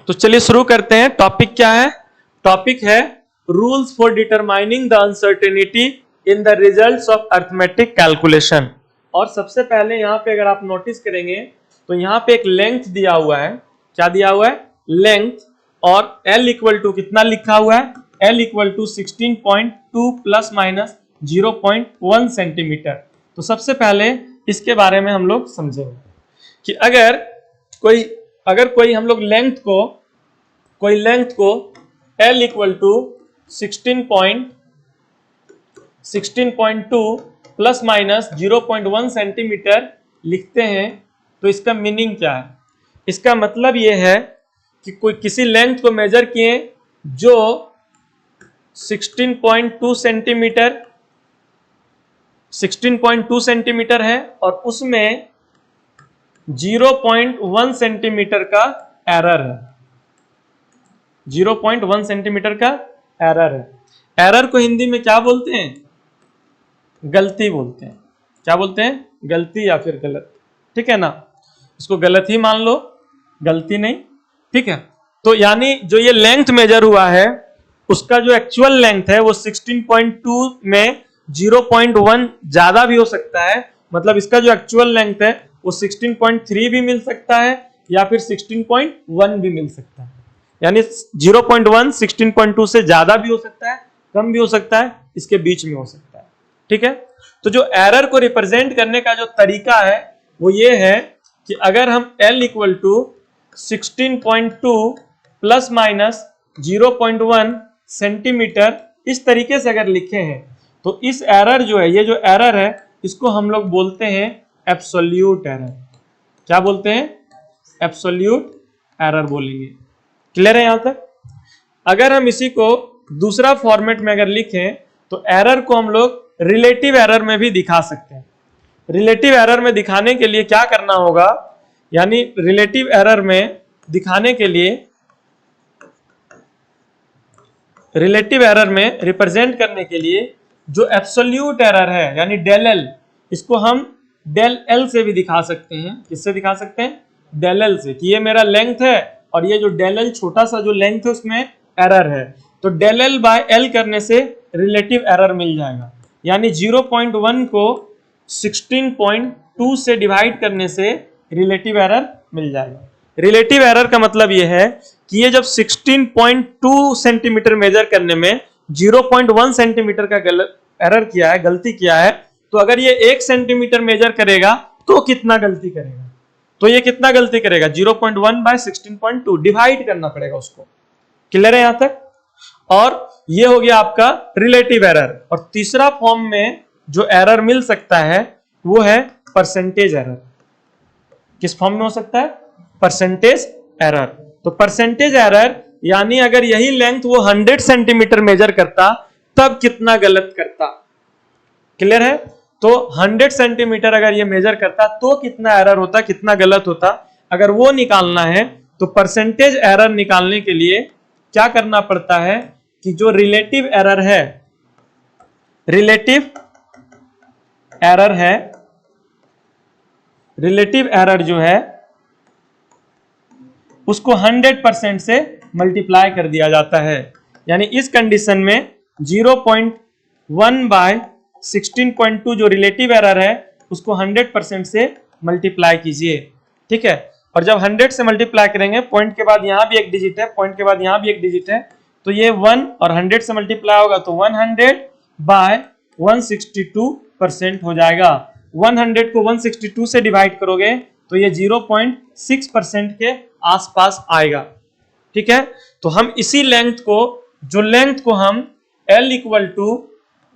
तो चलिए शुरू करते हैं। टॉपिक क्या है? टॉपिक है rules for determining the uncertainty in the results of arithmetic calculation. और सबसे पहले यहाँ पे अगर आप नोटिस करेंगे तो यहाँ पे एक लेंथ दिया हुआ है। क्या दिया हुआ है? लेंथ। और L इक्वल टू कितना लिखा हुआ है? L equal to 16.2 plus minus 0.1 centimetre. तो सबसे पहले इसके बारे में हम लोग समझेंगे कि अगर कोई हम लोग लेंथ को L equal to 16.2 plus minus 0.1 centimetre लिखते हैं तो इसका मीनिंग क्या है? इसका मतलब यह है कि कोई किसी लेंथ को मेजर किए जो 16.2 सेंटीमीटर है और उसमें 0.1 सेंटीमीटर का एरर है। 0.1 सेंटीमीटर का एरर है। एरर को हिंदी में क्या बोलते हैं? गलती बोलते हैं। क्या बोलते हैं? गलती या फिर गलत। ठीक है ना? इसको गलत ही मान लो, गलती नहीं। ठीक है, तो यानी जो ये लेंथ मेजर हुआ है उसका जो एक्चुअल लेंथ है वो 16.2 में 0.1 ज्यादा भी हो सकता है। मतलब इसका जो एक्चुअल लेंथ है वो 16.3 भी मिल सकता है या फिर 16.1 भी मिल सकता है। यानी 0.1 16.2 से ज्यादा भी हो सकता है, कम भी हो सकता है, इसके बीच में हो सकता है। ठीक है, तो जो एरर को रिप्रेजेंट करने का जो तरीका है वो ये है कि अगर हम L equal to 16.2 plus minus 0.1 centimetre इस तरीके से अगर लिखे हैं तो इस एरर जो है, ये जो एरर है इसको हम लोग बोलते हैं एब्सोल्यूट एरर। क्या बोलते हैं? एब्सोल्यूट एरर बोलेंगे। क्लियर है यहां तक? अगर हम इसी को दूसरा फॉर्मेट में अगर लिखें तो एरर को हम लोग रिलेटिव एरर में भी दिखा सकते हैं। रिलेटिव एरर में दिखाने के लिए क्या करना होगा? यानी रिलेटिव एरर में दिखाने के लिए, रिलेटिव एरर में रिप्रेजेंट करने के लिए जो एब्सोल्यूट एरर है यानी डेल एल, इसको हम डेल एल से भी दिखा सकते हैं। किससे दिखा सकते हैं? डेल एल से, कि ये मेरा लेंथ है और ये जो डेल एल छोटा सा जो लेंथ है उसमें एरर है। तो डेल एल बाय एल करने से रिलेटिव एरर मिल जाएगा। यानी 0.1 को 16.2 से डिवाइड करने से रिलेटिव एरर मिल जाएगा। रिलेटिव एरर का मतलब यह है कि ये जब 16.2 सेंटीमीटर मेजर करने में 0.1 सेंटीमीटर का एरर किया है, गलती किया है, तो अगर ये 1 सेंटीमीटर मेजर करेगा तो कितना गलती करेगा? तो ये कितना गलती करेगा? 0.1 बाय 16.2 डिवाइड करना पड़ेगा उसको। क्लियर है यहां तक? और ये हो गया आपका रिलेटिव एरर। और तीसरा फॉर्म में जो एरर मिल सकता है वो है परसेंटेज एरर। किस फॉर्म में हो सकता है? Percentage error. तो परसेंटेज एरर यानी अगर यही लेंथ वो 100 सेंटीमीटर मेजर करता तब कितना गलत करता। क्लियर है? तो 100 सेंटीमीटर अगर ये मेजर करता तो कितना एरर होता, कितना गलत होता, अगर वो निकालना है तो परसेंटेज एरर निकालने के लिए क्या करना पड़ता है कि जो रिलेटिव एरर है, रिलेटिव एरर जो है उसको 100% से मल्टीप्लाई कर दिया जाता है। यानी इस कंडीशन में 0.1 बाय 16.2 जो रिलेटिव एरर है उसको 100% से मल्टीप्लाई कीजिए। ठीक है, और जब 100 से मल्टीप्लाई करेंगे, पॉइंट के बाद यहां भी एक डिजिट है, पॉइंट के बाद यहां भी एक डिजिट है, तो ये 1 और 100 से मल्टीप्लाई होगा तो 100 बाय 162% हो जाएगा। 100 को 162 से डिवाइड करोगे तो ये 0.6% के आसपास आएगा। ठीक है, तो हम इसी लेंथ को, जो लेंथ को हम L equal to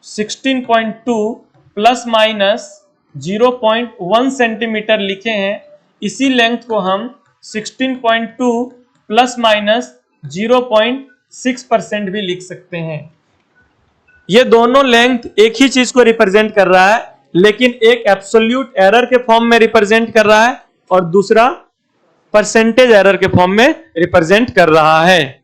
16.2 plus minus 0.1 centimetre लिखे हैं, इसी लेंथ को हम 16.2 प्लस माइनस 0.6% भी लिख सकते हैं। ये दोनों लेंथ एक ही चीज को रिप्रेजेंट कर रहा है, लेकिन एक एब्सोल्यूट एरर के फॉर्म में रिप्रेजेंट कर रहा है और दूसरा परसेंटेज एरर के फॉर्म में रिप्रेजेंट कर रहा है।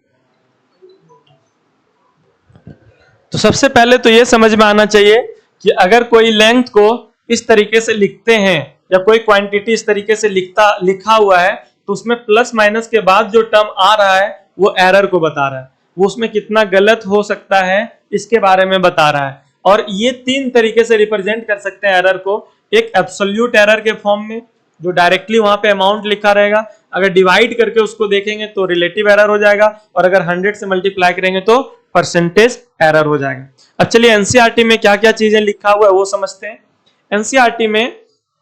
तो सबसे पहले तो यह समझ में आना चाहिए कि अगर कोई लेंथ को इस तरीके से लिखते हैं या कोई क्वांटिटी इस तरीके से लिखा हुआ है तो उसमें प्लस माइनस के बाद जो टर्म आ रहा है वो एरर को बता रहा है, वो उसमें कितना गलत हो सकता है इसके बारे में बता रहा है। और ये तीन तरीके से रिप्रेजेंट कर सकते हैं एरर को। एक एब्सोल्यूट एरर के फॉर्म में जो डायरेक्टली वहां पे अमाउंट लिखा रहेगा, अगर डिवाइड करके उसको देखेंगे तो रिलेटिव एरर हो जाएगा, और अगर 100 से मल्टीप्लाई करेंगे तो परसेंटेज एरर हो जाएगा। अब चलिए एनसीईआरटी में क्या क्या चीजें लिखा हुआ है वो समझते हैं। एनसीईआरटी में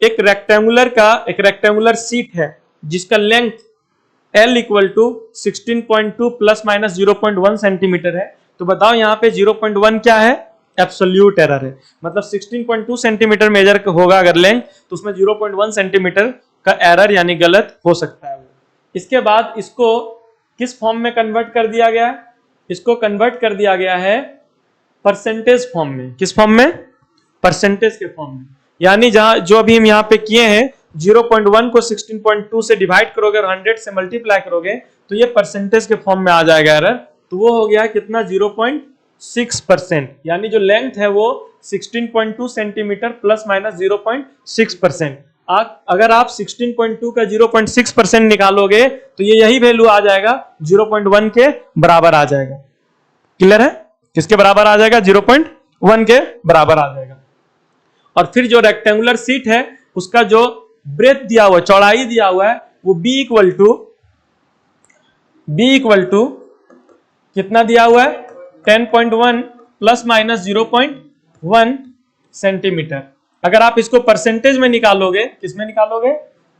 एक रेक्टेंगुलर शीट है जिसका length L equal to 16.2 plus minus 0.1 centimetre है। तो बताओ यहाँ पे 0.1 क्या है? एब्सोल्यूट एरर है। मतलब 16.2 सेंटीमीटर मेजर होगा अगर लेंथ, तो उसमें 0.1 सेंटीमीटर का एरर यानी गलत हो सकता है। इसके बाद इसको किस फॉर्म में कन्वर्ट कर दिया गया है? इसको कन्वर्ट कर दिया गया है परसेंटेज फॉर्म में। किस फॉर्म में? परसेंटेज के फॉर्म में। यानी जहां जो अभी हम यहाँ पे किए हैं 0.1 को 16.2 से डिवाइड करोगे और 100 से मल्टीप्लाई करोगे तो ये परसेंटेज के फॉर्म में आ जाएगा एरर। तो वो हो गया कितना? 0.6%। यानी जो लेंथ है वो 16.2 सेंटीमीटर प्लस माइनस 0.6%। अगर आप 16.2 का 0.6% निकालोगे तो ये यही वैल्यू आ जाएगा 0.1 के बराबर आ जाएगा। क्लियर है? किसके बराबर आ जाएगा? 0.1 के बराबर आ जाएगा। और फिर जो रेक्टेंगुलर शीट है उसका जो ब्रेथ दिया हुआ, चौड़ाई दिया हुआ है, वो b इक्वल टू कितना दिया हुआ है? 10.1 प्लस माइनस 0.1 सेंटीमीटर। अगर आप इसको परसेंटेज में निकालोगे, किसमें निकालोगे?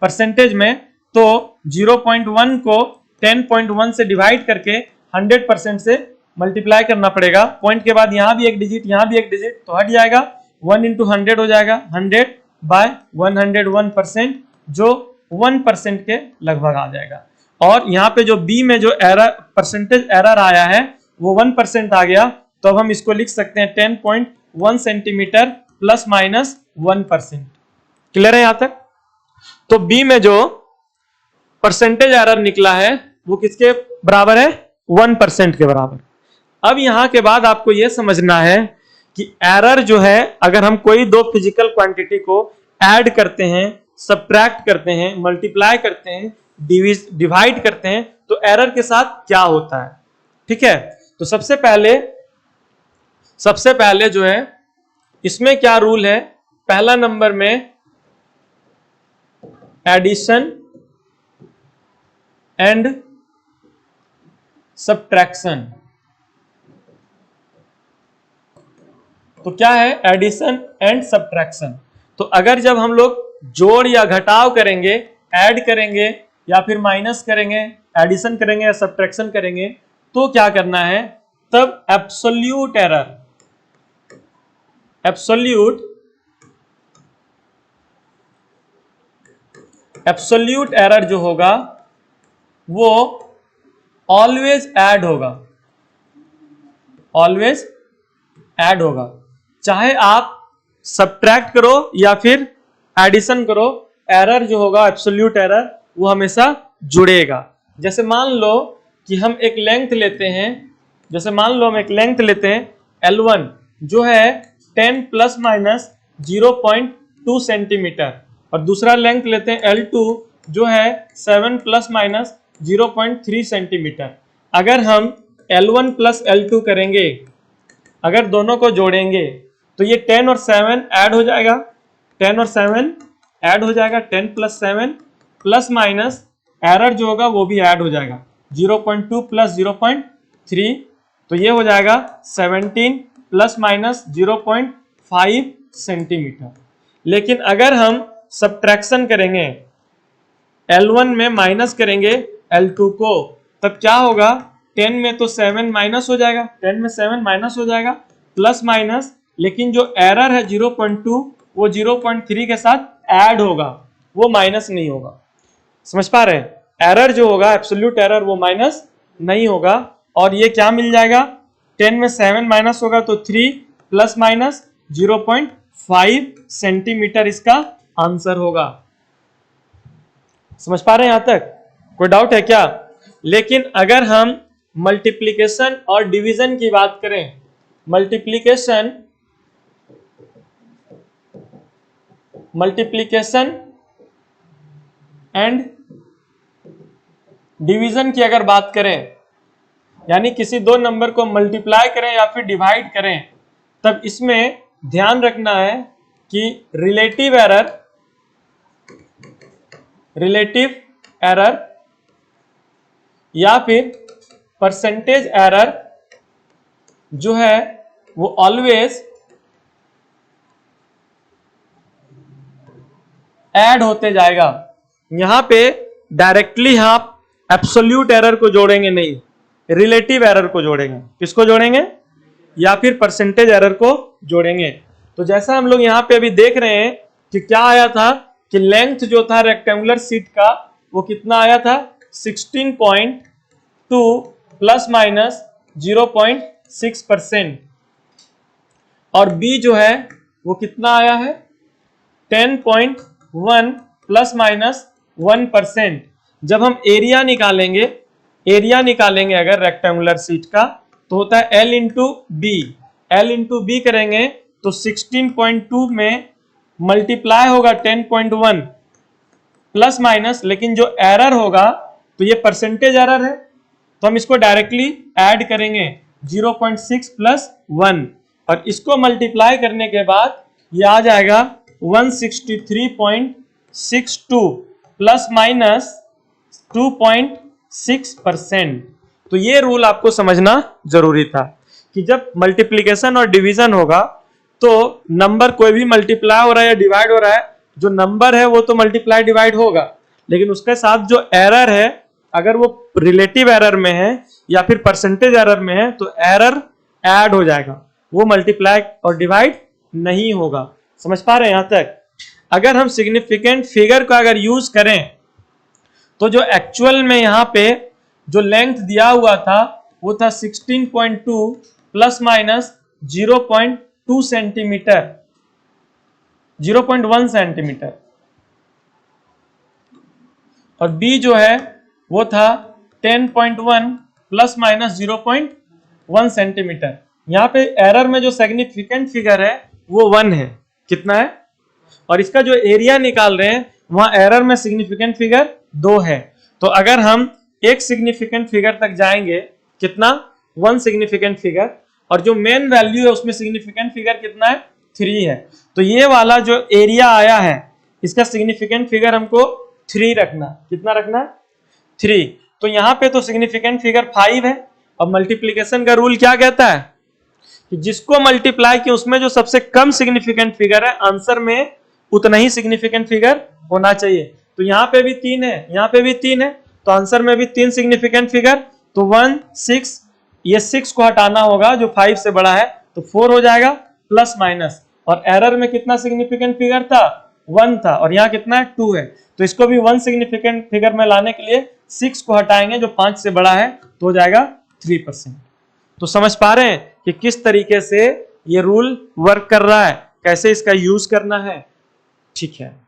परसेंटेज में, तो 0.1 को 10.1 से डिवाइड करके 100% से मल्टीप्लाई करना पड़ेगा। पॉइंट के बाद यहां भी एक डिजिट, यहां भी एक डिजिट, तो हट जाएगा। 1 इंटू 100 हो जाएगा, 100 बाय 101%, जो 1% के लगभग आ जाएगा। और यहाँ पे जो बी में जो एरर, परसेंटेज एरर आया है वो 1% आ गया। तो अब हम इसको लिख सकते हैं 10.1 सेंटीमीटर प्लस माइनस 1%। क्लियर है यहां तक? तो बी में जो परसेंटेज एरर निकला है वो किसके बराबर है? 1% के बराबर। अब यहां के बाद आपको यह समझना है कि एरर जो है, अगर हम कोई दो फिजिकल क्वांटिटी को ऐड करते हैं, सब्ट्रैक्ट करते हैं, मल्टीप्लाई करते हैं, डिवाइड करते हैं, तो एरर के साथ क्या होता है। ठीक है? तो सबसे पहले जो है इसमें क्या रूल है? पहला नंबर में एडिशन एंड सब्ट्रैक्शन। तो क्या है? Addition and subtraction. तो अगर जब हम लोग जोड़ या घटाव करेंगे, ऐड करेंगे या फिर माइनस करेंगे, एडिशन करेंगे या सब्ट्रैक्शन करेंगे, तो क्या करना है? तब एब्सोल्यूट एरर जो होगा वो ऑलवेज ऐड होगा। चाहे आप सब्ट्रैक्ट करो या फिर एडिशन करो, एरर जो होगा, एब्सोल्यूट एरर, वो हमेशा जुड़ेगा। जैसे मान लो कि हम एक लेंथ लेते हैं, L1 जो है 10 प्लस माइनस 0.2 सेंटीमीटर, और दूसरा लेंथ लेते हैं L2 जो है 7 प्लस माइनस 0.3 सेंटीमीटर। अगर हम L1 प्लस L2 करेंगे, अगर दोनों को जोड़ेंगे तो ये 10 और 7 ऐड हो जाएगा, 10 प्लस 7 प्लस माइनस एरर जो होगा वो भी ऐड हो जाएगा, 0.2 प्लस 0.3, तो ये हो जाएगा 17 प्लस माइनस 0.5 सेंटीमीटर। लेकिन अगर हम सब्ट्रैक्शन करेंगे, L1 में माइनस करेंगे L2 को, तब क्या होगा? 10 में तो 7 माइनस हो जाएगा, 10 में 7 माइनस हो जाएगा, प्लस माइनस, लेकिन जो एरर है 0.2 वो 0.3 के साथ ऐड होगा, वो माइनस नहीं होगा। समझ पा रहे हैं? एरर जो होगा, एब्सोल्यूट एरर, वो माइनस नहीं होगा। और ये क्या मिल जाएगा? 10 में 7 माइनस होगा तो 3 प्लस माइनस 0.5 सेंटीमीटर इसका आंसर होगा। समझ पा रहे हैं यहां तक? कोई डाउट है क्या? लेकिन अगर हम मल्टीप्लिकेशन और डिवीजन की बात करें, मल्टीप्लिकेशन एंड डिवीजन की अगर बात करें, यानी किसी दो नंबर को मल्टीप्लाई करें या फिर डिवाइड करें, तब इसमें ध्यान रखना है कि रिलेटिव एरर या फिर परसेंटेज एरर जो है वो ऑलवेज ऐड होते जाएगा। यहां पे डायरेक्टली आप एब्सोल्यूट एरर को जोड़ेंगे नहीं, रिलेटिव एरर को जोड़ेंगे। किसको जोड़ेंगे? या फिर परसेंटेज एरर को जोड़ेंगे। तो जैसा हम लोग यहां पे अभी देख रहे हैं कि क्या आया था कि लेंथ जो था रेक्टेंगुलर शीट का वो कितना आया था 16.2 प्लस माइनस 0.6%, और बी जो है वो कितना आया है 10.1 प्लस माइनस 1%। जब हम एरिया निकालेंगे अगर रेक्टेंगुलर शीट का तो होता है L इंटू बी करेंगे तो 16.2 में मल्टीप्लाई होगा 10.1 प्लस माइनस, लेकिन जो एरर होगा तो ये परसेंटेज एरर है तो हम इसको डायरेक्टली ऐड करेंगे 0.6 प्लस 1, और इसको मल्टीप्लाई करने के बाद ये आ जाएगा 163.62 प्लस माइनस 2.6%। तो ये रूल आपको समझना जरूरी था कि जब मल्टीप्लिकेशन और डिवीजन होगा तो नंबर कोई भी मल्टीप्लाई हो रहा है या डिवाइड हो रहा है, जो नंबर है वो तो मल्टीप्लाई डिवाइड होगा, लेकिन उसके साथ जो एरर है अगर वो रिलेटिव एरर में है या फिर परसेंटेज एरर में है तो एरर ऐड हो जाएगा, वो मल्टीप्लाई और डिवाइड नहीं होगा। समझ पा रहे हैं यहां तक? अगर हम सिग्निफिकेंट फिगर का अगर यूज करें तो जो एक्चुअल में यहां पे जो लेंथ दिया हुआ था वो था 16.2 प्लस माइनस 0.2 सेंटीमीटर, 0.1 सेंटीमीटर, और बी जो है वो था 10.1 प्लस माइनस 0.1 सेंटीमीटर। यहां पे एरर में जो सिग्निफिकेंट फिगर है वो 1 है। कितना है? और इसका जो एरिया निकाल रहे हैं वहां एरर में सिग्निफिकेंट फिगर 2 है। तो अगर हम एक सिग्निफिकेंट फिगर तक जाएंगे, कितना? 1 सिग्निफिकेंट फिगर, और जो मेन वैल्यू है उसमें सिग्निफिकेंट फिगर कितना है? 3 है। तो ये वाला जो एरिया आया है इसका सिग्निफिकेंट फिगर हमको 3 रखना। कितना रखना? 3। तो यहां पे तो सिग्निफिकेंट फिगर 5 है। अब मल्टीप्लीकेशन का रूल क्या कहता है कि जिसको मल्टीप्लाई किया उसमें जो सबसे कम सिग्निफिकेंट फिगर है आंसर में उतना ही सिग्निफिकेंट फिगर होना चाहिए। तो यहां पे भी 3 है, यहां पे भी 3 है, तो आंसर में भी 3 सिग्निफिकेंट फिगर। तो 1 6, ये 6 को हटाना होगा जो 5 से बड़ा है तो 4 हो जाएगा प्लस माइनस, और एरर में कितना सिग्निफिकेंट फिगर था? 1 था, और यहाँ कितना है? 2 है। तो इसको भी 1 सिग्निफिकेंट फिगर में लाने के लिए 6 को हटाएंगे जो 5 से बड़ा है तो हो जाएगा 3%। तो समझ पा रहे हैं कि किस तरीके से ये रूल वर्क कर रहा है, कैसे इसका यूज करना है? ठीक है।